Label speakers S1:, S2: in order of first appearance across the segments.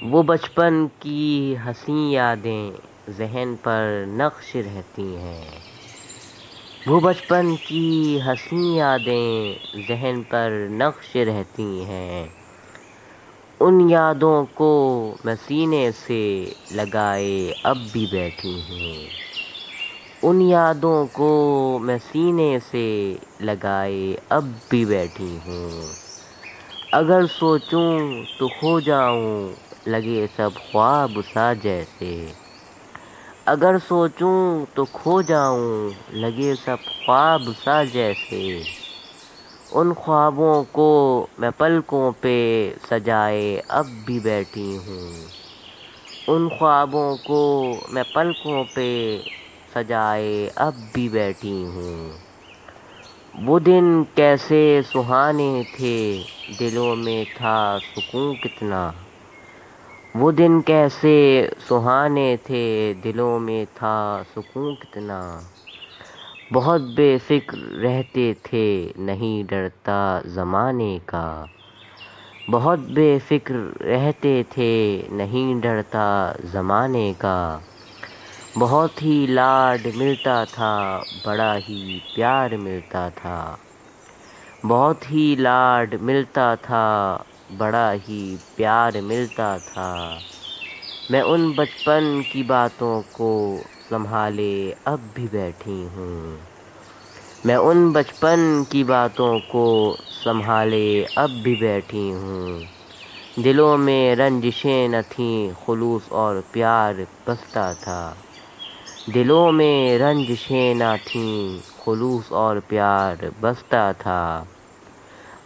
S1: وہ بچپن کی حسین یادیں ذہن پر نقش رہتی ہیں، وہ بچپن کی حسین یادیں ذہن پر نقش رہتی ہیں، ان یادوں کو میں سینے سے لگائے اب بھی بیٹھی ہوں، ان یادوں کو میں سینے سے لگائے اب بھی بیٹھی ہوں، اگر سوچوں تو کھو جاؤں لگے سب خواب سا جیسے، اگر سوچوں تو کھو جاؤں لگے سب خواب سا جیسے، ان خوابوں کو میں پلکوں پہ سجائے اب بھی بیٹھی ہوں، ان خوابوں کو میں پلکوں پہ سجائے اب بھی بیٹھی ہوں، وہ دن کیسے سہانے تھے دلوں میں تھا سکون کتنا، وہ دن کیسے سہانے تھے دلوں میں تھا سکون کتنا، بہت بے فکر رہتے تھے نہیں ڈرتا زمانے کا، بہت بے فکر رہتے تھے نہیں ڈرتا زمانے کا، بہت ہی لاڈ ملتا تھا بڑا ہی پیار ملتا تھا، بہت ہی لاڈ ملتا تھا بڑا ہی پیار ملتا تھا، میں ان بچپن کی باتوں کو سنبھالے اب بھی بیٹھی ہوں، میں ان بچپن کی باتوں کو سنبھالے اب بھی بیٹھی ہوں، دلوں میں رنجشیں نہ تھیں خلوص اور پیار بستا تھا، دلوں میں رنجشیں نہ تھیں خلوص اور پیار بستا تھا،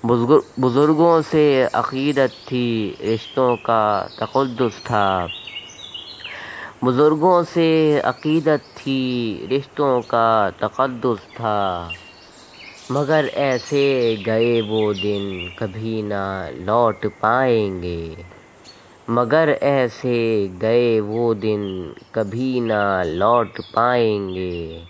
S1: بزرگوں سے عقیدت تھی رشتوں کا تقدس تھا، بزرگوں سے عقیدت تھی رشتوں کا تقدس تھا، مگر ایسے گئے وہ دن کبھی نہ لوٹ پائیں گے، مگر ایسے گئے وہ دن کبھی نہ لوٹ پائیں گے،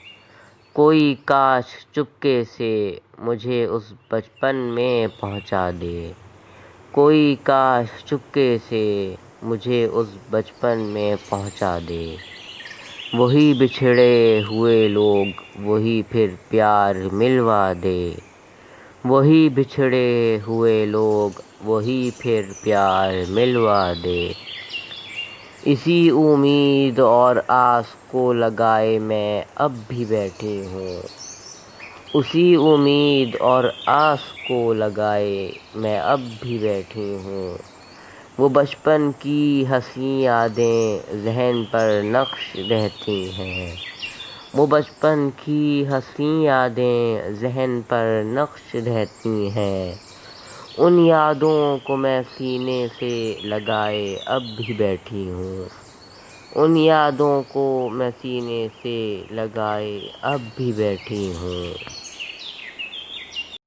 S1: کوئی کاش چپکے سے مجھے اس بچپن میں پہنچا دے، کوئی کاش چپکے سے مجھے اس بچپن میں پہنچا دے، وہی بچھڑے ہوئے لوگ وہی پھر پیار ملوا دے، وہی بچھڑے ہوئے لوگ وہی پھر پیار ملوا دے، اسی امید اور آس کو لگائے میں اب بھی بیٹھی ہوں، اسی امید اور آس کو لگائے میں اب بھی بیٹھی ہوں، وہ بچپن کی حسین یادیں ذہن پر نقش رہتی ہیں، وہ بچپن کی حسین یادیں ذہن پر نقش رہتی ہیں، ان یادوں کو میں سینے سے لگائے اب بھی بیٹھی ہوں، ان یادوں کو میں سینے سے لگائے اب بھی بیٹھی ہوں۔